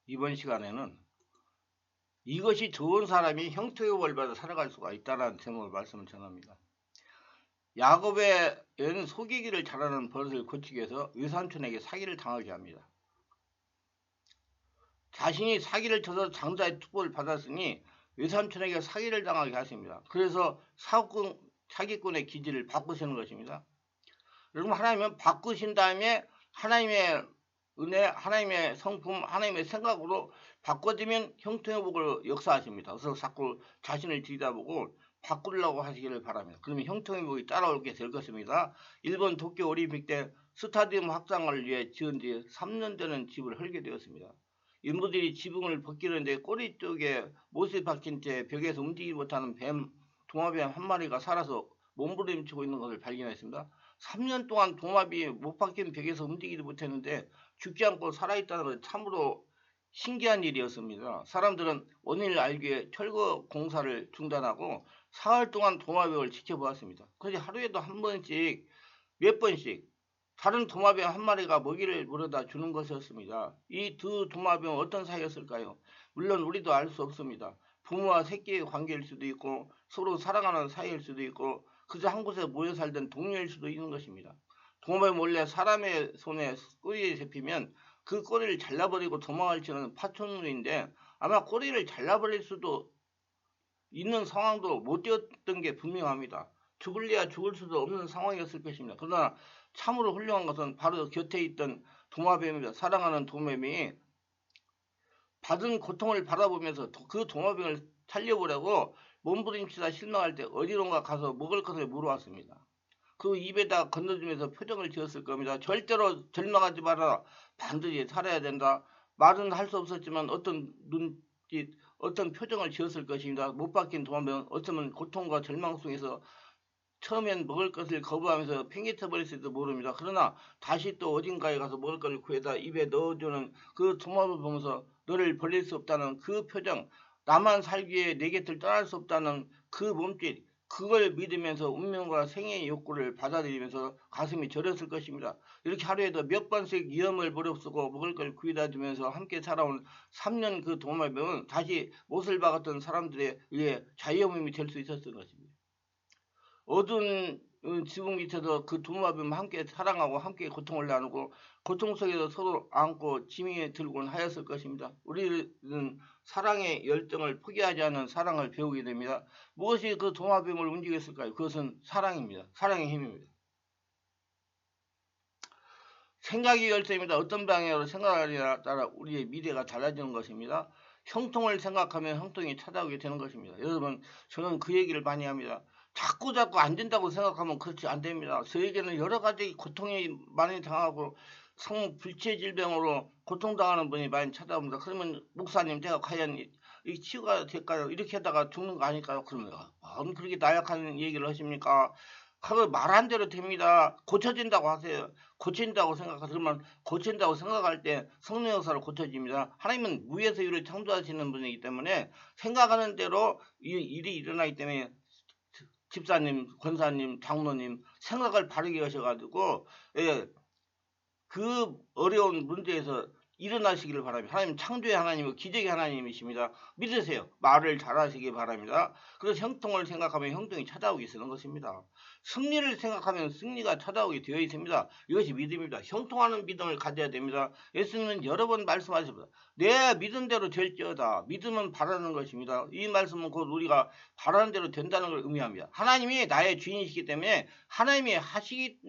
이번 시간에는 이것이 좋은 사람이 형통의 벌 받아 살아갈 수가 있다는 제목의 말씀을 전합니다. 야곱에는 속이기를 잘하는 버릇을 고치기 위해서 외삼촌에게 사기를 당하게 합니다. 자신이 사기를 쳐서 장자의 투보를 받았으니 외삼촌에게 사기를 당하게 하십니다. 그래서 사기꾼의 기질을 바꾸시는 것입니다. 여러분, 하나님은 바꾸신 다음에 하나님의 은혜, 하나님의 성품, 하나님의 생각으로 바꿔지면 형통의 복을 역사하십니다. 그래서 자꾸 자신을 들여다보고 바꾸려고 하시기를 바랍니다. 그러면 형통의 복이 따라오게 될 것입니다. 일본 도쿄 올림픽 때 스타디움 확장을 위해 지은 지 3년 되는 집을 헐게 되었습니다. 인부들이 지붕을 벗기는데 꼬리 쪽에 못이 박힌 채 벽에서 움직이지 못하는 도마뱀 한 마리가 살아서 몸부림치고 있는 것을 발견했습니다. 3년 동안 도마뱀이 못 박힌 벽에서 움직이지 못했는데 죽지 않고 살아있다는 것은 참으로 신기한 일이었습니다. 사람들은 원인을 알기 위해 철거 공사를 중단하고 사흘 동안 도마뱀을 지켜보았습니다. 그래서 하루에도 한 번씩, 몇 번씩 다른 도마뱀 한 마리가 먹이를 물어다 주는 것이었습니다. 이 두 도마뱀은 어떤 사이였을까요? 물론 우리도 알 수 없습니다. 부모와 새끼의 관계일 수도 있고 서로 사랑하는 사이일 수도 있고 그저 한 곳에 모여 살던 동료일 수도 있는 것입니다. 도마뱀 원래 사람의 손에 꼬리에 잡히면 그 꼬리를 잘라버리고 도망을 치는 파충류인데 아마 꼬리를 잘라버릴 수도 있는 상황도 못 되었던 게 분명합니다. 죽을래야 죽을 수도 없는 상황이었을 것입니다. 그러나 참으로 훌륭한 것은 바로 곁에 있던 도마뱀입니다. 사랑하는 도마뱀이 받은 고통을 바라보면서 그 도마뱀을 살려보려고 몸부림치다 실망할 때 어디론가 가서 먹을 것을 물어왔습니다. 그 입에다 건너주면서 표정을 지었을 겁니다. 절대로 절망하지 마라. 반드시 살아야 된다. 말은 할 수 없었지만 어떤 눈짓, 어떤 표정을 지었을 것입니다. 못 박힌 도마뱀은 어쩌면 고통과 절망 속에서 처음엔 먹을 것을 거부하면서 팽개쳐버릴지도 모릅니다. 그러나 다시 또 어딘가에 가서 먹을 것을 구해다 입에 넣어주는 그 도마뱀을 보면서 너를 버릴 수 없다는 그 표정, 나만 살기 위해 내 곁을 떠날 수 없다는 그 몸짓, 그걸 믿으면서 운명과 생애의 욕구를 받아들이면서 가슴이 저렸을 것입니다. 이렇게 하루에도 몇 번씩 위험을 무릅쓰고 먹을 걸 구해다 주면서 함께 살아온 3년 그 도마뱀은 다시 못을 박았던 사람들에 의해 자유몸이 될 수 있었던 것입니다. 어두운 지붕 밑에서 그 도마뱀과 함께 사랑하고 함께 고통을 나누고 고통 속에서 서로 안고 짐이 들곤 하였을 것입니다. 우리는 사랑의 열정을 포기하지 않는 사랑을 배우게 됩니다. 무엇이 그 도마뱀을 움직였을까요? 그것은 사랑입니다. 사랑의 힘입니다. 생각이 열쇠입니다. 어떤 방향으로 생각하느냐에 따라 우리의 미래가 달라지는 것입니다. 형통을 생각하면 형통이 찾아오게 되는 것입니다. 여러분, 저는 그 얘기를 많이 합니다. 자꾸 안 된다고 생각하면 그렇지 안 됩니다. 저에게는 여러 가지 고통이 많이 당하고 성불치의 질병으로 고통당하는 분이 많이 찾아옵니다. 그러면 목사님, 제가 과연 이 치유가 될까요? 이렇게 하다가 죽는 거 아닐까요? 그러면 그렇게 나약한 얘기를 하십니까? 그거 말한 대로 됩니다. 고쳐진다고 하세요. 고친다고 생각하면 고친다고 생각할 때 성령 역사로 고쳐집니다. 하나님은 무에서 유를 창조하시는 분이기 때문에 생각하는 대로 이 일이 일어나기 때문에 집사님, 권사님, 장로님 생각을 바르게 하셔가지고 그 어려운 문제에서 일어나시기를 바랍니다. 하나님 창조의 하나님이고 기적의 하나님이십니다. 믿으세요. 말을 잘하시기 바랍니다. 그래서 형통을 생각하면 형통이 찾아오게 되는 것입니다. 승리를 생각하면 승리가 찾아오게 되어 있습니다. 이것이 믿음입니다. 형통하는 믿음을 가져야 됩니다. 예수님은 여러 번 말씀하셨습니다. 내 믿음대로 될지어다. 믿음은 바라는 것입니다. 이 말씀은 곧 우리가 바라는 대로 된다는 걸 의미합니다. 하나님이 나의 주인이시기 때문에 하나님이 하시기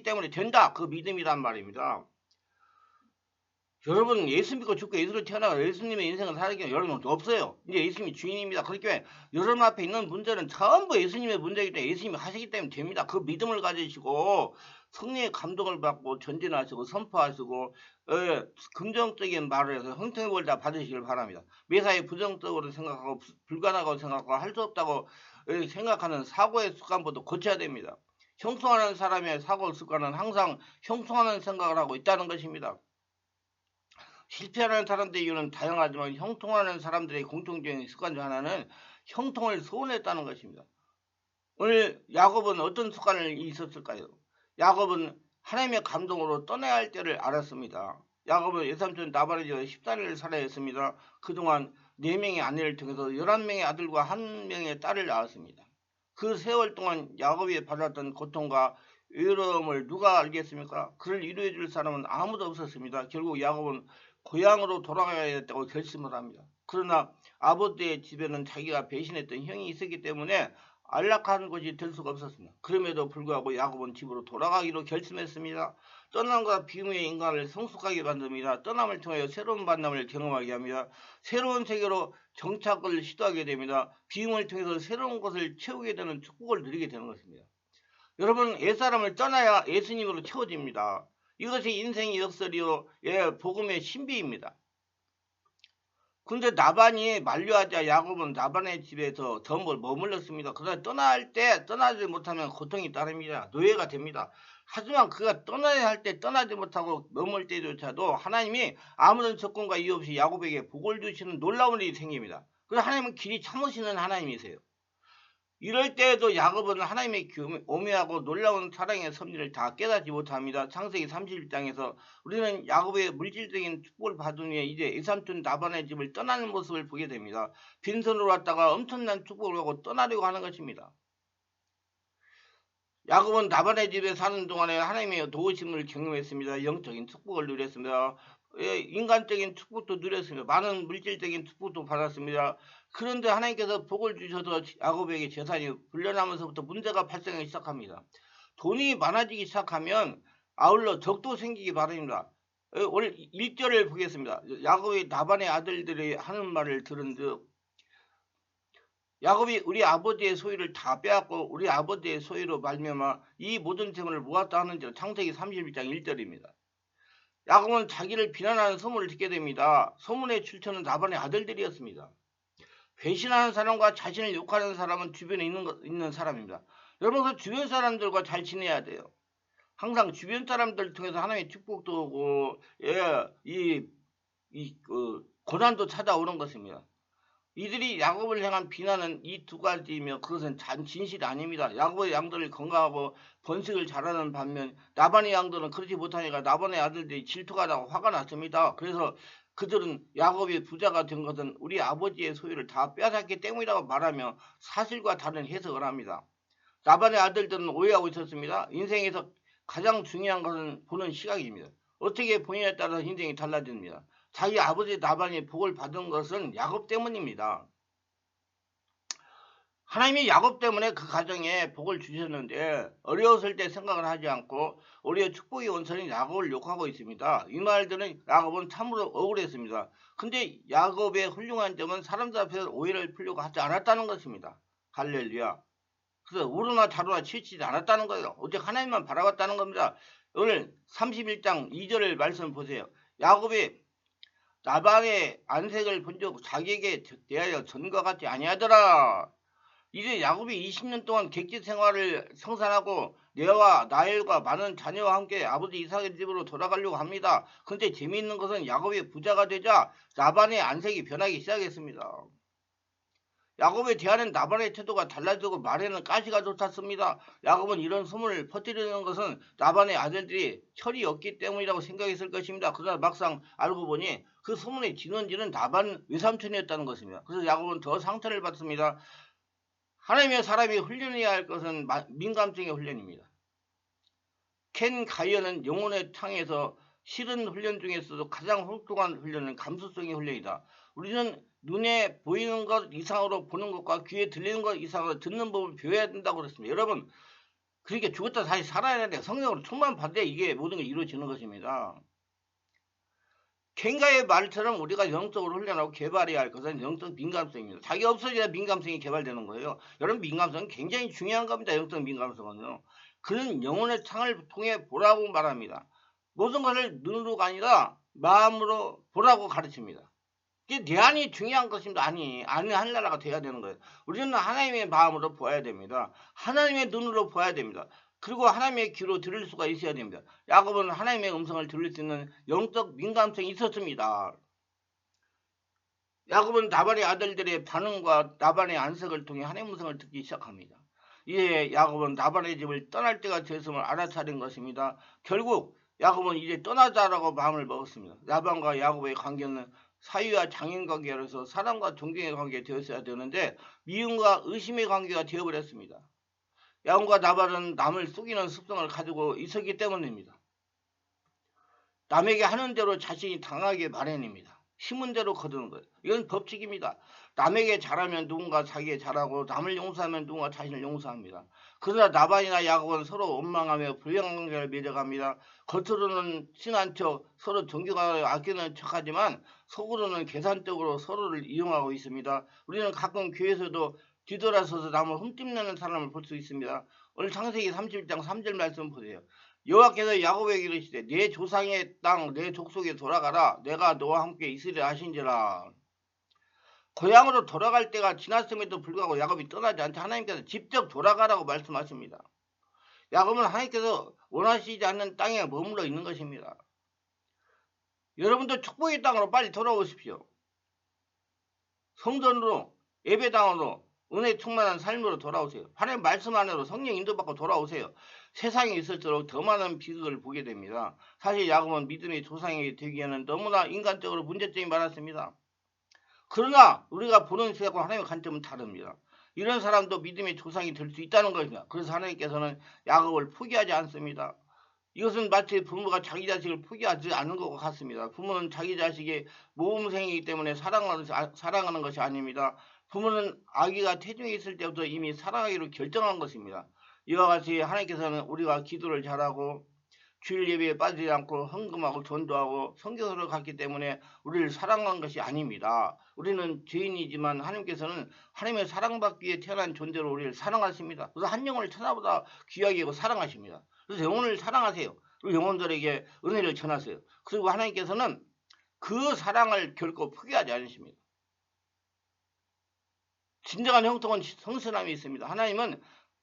때문에 된다. 그 믿음이란 말입니다. 여러분, 예수 믿고 죽고 예수로 태어나고 예수님의 인생을 살게 여러분 없어요. 이제 예수님이 주인입니다. 그렇게 여러분 앞에 있는 문제는 전부 예수님의 문제이기 때문에 예수님이 하시기 때문에 됩니다. 그 믿음을 가지시고 성령의 감동을 받고 전진하시고 선포하시고 긍정적인 말을 해서 형통의 복을 다 받으시길 바랍니다. 매사에 부정적으로 생각하고 불가능하다고 생각하고 할 수 없다고 생각하는 사고의 습관부터 고쳐야 됩니다. 형통하는 사람의 사고 습관은 항상 형통하는 생각을 하고 있다는 것입니다. 실패하는 사람들의 이유는 다양하지만 형통하는 사람들의 공통적인 습관 중 하나는 형통을 소원했다는 것입니다. 오늘 야곱은 어떤 습관이 있었을까요? 야곱은 하나님의 감동으로 떠나야 할 때를 알았습니다. 야곱은 외삼촌 라반의 집에 14년을 살아야 했습니다. 그동안 4명의 아내를 통해서 11명의 아들과 1명의 딸을 낳았습니다. 그 세월 동안 야곱이 받았던 고통과 외로움을 누가 알겠습니까? 그를 위로해 줄 사람은 아무도 없었습니다. 결국 야곱은 고향으로 돌아가야겠다고 결심을 합니다. 그러나 아버지의 집에는 자기가 배신했던 형이 있었기 때문에 안락한 곳이 될 수가 없었습니다. 그럼에도 불구하고 야곱은 집으로 돌아가기로 결심했습니다. 떠남과 비움의 인간을 성숙하게 만듭니다. 떠남을 통하여 새로운 만남을 경험하게 합니다. 새로운 세계로 정착을 시도하게 됩니다. 비움을 통해서 새로운 것을 채우게 되는 축복을 누리게 되는 것입니다. 여러분, 옛사람을 떠나야 예수님으로 채워집니다. 이것이 인생의 역설이요, 복음의 신비입니다. 근데 나반이 만류하자 야곱은 나반의 집에서 더 머물렀습니다. 그러나 떠날 때 떠나지 못하면 고통이 따릅니다. 노예가 됩니다. 하지만 그가 떠나야 할 때 떠나지 못하고 머물 때조차도 하나님이 아무런 조건과 이유 없이 야곱에게 복을 주시는 놀라운 일이 생깁니다. 그래서 하나님은 길이 참으시는 하나님이세요. 이럴 때에도 야곱은 하나님의 오묘하고 놀라운 사랑의 섭리를 다 깨닫지 못합니다. 창세기 31장에서 우리는 야곱의 물질적인 축복을 받은 후에 이제 외삼촌 라반의 집을 떠나는 모습을 보게 됩니다. 빈손으로 왔다가 엄청난 축복을 하고 떠나려고 하는 것입니다. 야곱은 라반의 집에 사는 동안에 하나님의 도우심을 경험했습니다. 영적인 축복을 누렸습니다. 인간적인 축복도 누렸습니다. 많은 물질적인 축복도 받았습니다. 그런데 하나님께서 복을 주셔서 야곱에게 재산이 불려나면서부터 문제가 발생하기 시작합니다. 돈이 많아지기 시작하면 아울러 적도 생기기 바랍니다. 오늘 1절을 보겠습니다. 야곱의 라반의 아들들이 하는 말을 들은즉 야곱이 우리 아버지의 소유를 다 빼앗고 우리 아버지의 소유로 말미암아 이 모든 재물을 모았다 하는지라. 창세기 31장 1절입니다. 야곱은 자기를 비난하는 소문을 듣게 됩니다. 소문의 출처는 라반의 아들들이었습니다. 배신하는 사람과 자신을 욕하는 사람은 주변에 있는 사람입니다. 여러분, 그 주변 사람들과 잘 지내야 돼요. 항상 주변 사람들 통해서 하나님의 축복도 오고 고난도 찾아오는 것입니다. 이들이 야곱을 향한 비난은 이 두 가지이며 그것은 진실이 아닙니다. 야곱의 양들을 건강하고 번식을 잘하는 반면 라반의 양들은 그렇지 못하니까 라반의 아들들이 질투가 나고 화가 났습니다. 그래서 그들은 야곱이 부자가 된 것은 우리 아버지의 소유를 다 빼앗았기 때문이라고 말하며 사실과 다른 해석을 합니다. 라반의 아들들은 오해하고 있었습니다. 인생에서 가장 중요한 것은 보는 시각입니다. 어떻게 보느냐에 따라서 인생이 달라집니다. 자기 아버지 라반이 복을 받은 것은 야곱 때문입니다. 하나님이 야곱 때문에 그 가정에 복을 주셨는데 어려웠을 때 생각을 하지 않고 우리의 축복의 원천인 야곱을 욕하고 있습니다. 이 말들은 야곱은 참으로 억울했습니다. 근데 야곱의 훌륭한 점은 사람들 앞에서 오해를 풀려고 하지 않았다는 것입니다. 할렐루야. 그래서 우르나 자루나 치우치지 않았다는 거예요. 오직 하나님만 바라봤다는 겁니다. 오늘 31장 2절을 말씀 보세요. 야곱이 라반의 안색을 본 적 자기에게 대하여 전과 같지 아니하더라. 이제 야곱이 20년 동안 객지 생활을 성산하고 레아와 라헬과 많은 자녀와 함께 아버지 이삭의 집으로 돌아가려고 합니다. 그런데 재미있는 것은 야곱이 부자가 되자 라반의 안색이 변하기 시작했습니다. 야곱에 대하는 라반의 태도가 달라지고 말에는 가시가 돋았습니다. 야곱은 이런 소문을 퍼뜨리는 것은 라반의 아들들이 철이 없기 때문이라고 생각했을 것입니다. 그러나 막상 알고 보니 그 소문의 진원지는 라반 외삼촌이었다는 것입니다. 그래서 야곱은 더 상처를 받습니다. 하나님의 사람이 훈련해야 할 것은 민감성의 훈련입니다. 켄 가이어는 영혼의 창에서 싫은 훈련 중에서도 가장 훌륭한 훈련은 감수성의 훈련이다. 우리는 눈에 보이는 것 이상으로 보는 것과 귀에 들리는 것 이상으로 듣는 법을 배워야 된다고 그랬습니다. 여러분, 그러니까 죽었다 다시 살아야 돼. 성령으로 충만 받아야 이게 모든 게 이루어지는 것입니다. 켄가의 말처럼 우리가 영적으로 훈련하고 개발해야 할 것은 영적 민감성입니다. 자기 없어져야 민감성이 개발되는 거예요. 여러분, 민감성은 굉장히 중요한 겁니다. 영적 민감성은요. 그는 영혼의 창을 통해 보라고 말합니다. 모든 것을 눈으로가 아니라 마음으로 보라고 가르칩니다. 이게 내 안이 중요한 것입니다. 아니 하늘나라가 돼야 되는 거예요. 우리는 하나님의 마음으로 보아야 됩니다. 하나님의 눈으로 보아야 됩니다. 그리고 하나님의 귀로 들을 수가 있어야 됩니다. 야곱은 하나님의 음성을 들을 수 있는 영적 민감성이 있었습니다. 야곱은 라반의 아들들의 반응과 라반의 안색을 통해 하나님의 음성을 듣기 시작합니다. 이에 야곱은 라반의 집을 떠날 때가 되었음을 알아차린 것입니다. 결국 야곱은 이제 떠나자라고 마음을 먹었습니다. 라반과 야곱의 관계는 사위와 장인 관계로서 사랑과 존경의 관계가 되었어야 되는데 미움과 의심의 관계가 되어버렸습니다. 야곱과 나발은 남을 속이는 습성을 가지고 있었기 때문입니다. 남에게 하는 대로 자신이 당하게 마련입니다. 심은 대로 거두는 거예요. 이건 법칙입니다. 남에게 잘하면 누군가 자기에게 잘하고 남을 용서하면 누군가 자신을 용서합니다. 그러나 나반이나 야곱은 서로 원망하며 불량한 관계를 맺어갑니다. 겉으로는 친한 척 서로 존경하고 아끼는 척하지만 속으로는 계산적으로 서로를 이용하고 있습니다. 우리는 가끔 교회에서도 뒤돌아서서 남을 흠집내는 사람을 볼 수 있습니다. 오늘 창세기 31장 3절 말씀 보세요. 여호와께서 야곱에게 이르시되 내 조상의 땅 내 족속에 돌아가라 내가 너와 함께 있으리라 하신지라. 고향으로 돌아갈 때가 지났음에도 불구하고 야곱이 떠나지 않자 하나님께서 직접 돌아가라고 말씀하십니다. 야곱은 하나님께서 원하시지 않는 땅에 머물러 있는 것입니다. 여러분도 축복의 땅으로 빨리 돌아오십시오. 성전으로 예배당으로 은혜 충만한 삶으로 돌아오세요. 하나님 말씀 안으로 성령 인도받고 돌아오세요. 세상에 있을수록 더 많은 비극을 보게 됩니다. 사실 야곱은 믿음의 조상이 되기에는 너무나 인간적으로 문제점이 많았습니다. 그러나 우리가 보는 세상과 하나님의 관점은 다릅니다. 이런 사람도 믿음의 조상이 될 수 있다는 것입니다. 그래서 하나님께서는 야곱을 포기하지 않습니다. 이것은 마치 부모가 자기 자식을 포기하지 않는 것 같습니다. 부모는 자기 자식의 모범생이기 때문에 사랑하는 것이 아닙니다. 부모는 아기가 태중에 있을 때부터 이미 사랑하기로 결정한 것입니다. 이와 같이 하나님께서는 우리가 기도를 잘하고 주일 예배에 빠지지 않고 헌금하고 전도하고 성경으로 갔기 때문에 우리를 사랑한 것이 아닙니다. 우리는 죄인이지만 하나님께서는 하나님의 사랑받기 위해 태어난 존재로 우리를 사랑하십니다. 그래서 한 영혼을 천하보다 귀하게 여기고 사랑하십니다. 그래서 영혼을 사랑하세요. 그리고 영혼들에게 은혜를 전하세요. 그리고 하나님께서는 그 사랑을 결코 포기하지 않으십니다. 진정한 형통은 성실함이 있습니다. 하나님은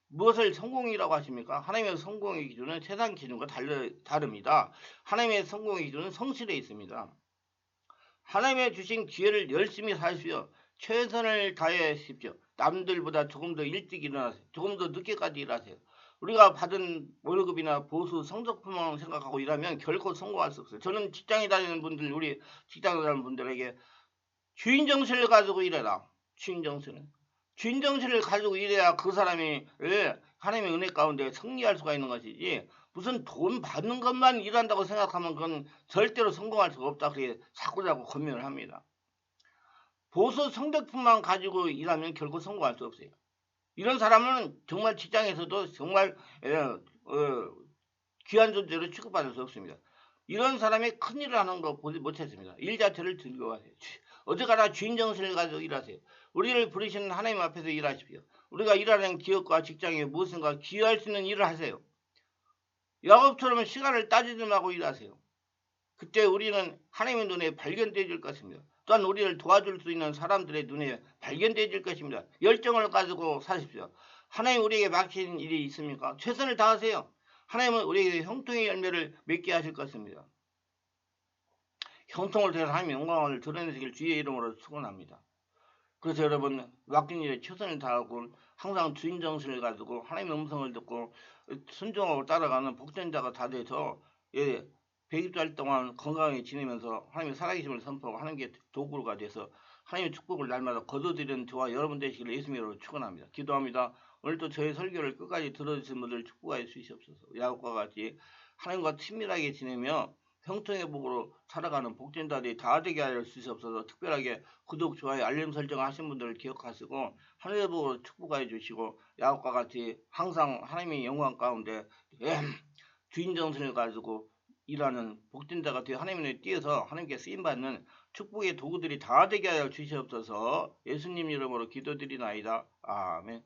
무엇을 성공이라고 하십니까? 하나님의 성공의 기준은 세상 기준과 다릅니다. 하나님의 성공의 기준은 성실에 있습니다. 하나님의 주신 기회를 열심히 사십시오. 최선을 다하십시오. 남들보다 조금 더 일찍 일어나세요. 조금 더 늦게까지 일하세요. 우리가 받은 월급이나 보수 성적표만 생각하고 일하면 결코 성공할 수 없어요. 저는 직장에 다니는 분들, 우리 직장에 다니는 분들에게 주인정신을 가지고 일해라. 주인정신을 가지고 일해야 그 사람이 하나님의 은혜 가운데 승리할 수가 있는 것이지, 무슨 돈 받는 것만 일한다고 생각하면 그건 절대로 성공할 수가 없다. 그렇게 자꾸자꾸 권면을 합니다. 보수 성적표만 가지고 일하면 결코 성공할 수 없어요. 이런 사람은 정말 직장에서도 정말 귀한 존재로 취급받을 수 없습니다. 이런 사람이 큰일을 하는 거 보지 못했습니다. 일 자체를 즐거워하세요. 어제가나 주인정신을 가지고 일하세요. 우리를 부르시는 하나님 앞에서 일하십시오. 우리가 일하는 기업과 직장에 무엇인가 기여할 수 있는 일을 하세요. 야곱처럼 시간을 따지지 말고 일하세요. 그때 우리는 하나님의 눈에 발견되어질 것입니다. 또한 우리를 도와줄 수 있는 사람들의 눈에 발견되어질 것입니다. 열정을 가지고 사십시오. 하나님 우리에게 맡긴 일이 있습니까? 최선을 다하세요. 하나님은 우리에게 형통의 열매를 맺게 하실 것입니다. 형통을 통해서 하나님의 영광을 드러내시길 주의 이름으로 축원합니다. 그래서 여러분 맡긴 일에 최선을 다하고 항상 주인 정신을 가지고 하나님의 음성을 듣고 순종하고 따라가는 복된 자가 다 돼서 120달 동안 건강하게 지내면서 하나님의 살아계심을 선포하고 하나님께 도구가 돼서 하나님의 축복을 날마다 거둬들이는 저와 여러분 되시기를 예수님의 이름으로 축원합니다. 기도합니다. 오늘도 저의 설교를 끝까지 들어주신 분들 축복하여 주시옵소서. 야곱과 같이 하나님과 친밀하게 지내며 형통의 복으로 살아가는 복된 자들이 다 되게 하여 주시옵소서. 특별하게 구독, 좋아요, 알림 설정 하신 분들을 기억하시고 하늘의 복으로 축복하여 주시고 야곱과 같이 항상 하나님의 영광 가운데 주인 정신을 가지고 일하는 복된 자가 되어 하나님의 뛰어서 하나님께 쓰임받는 축복의 도구들이 다 되게 하여 주시옵소서. 예수님 이름으로 기도드리나이다. 아멘.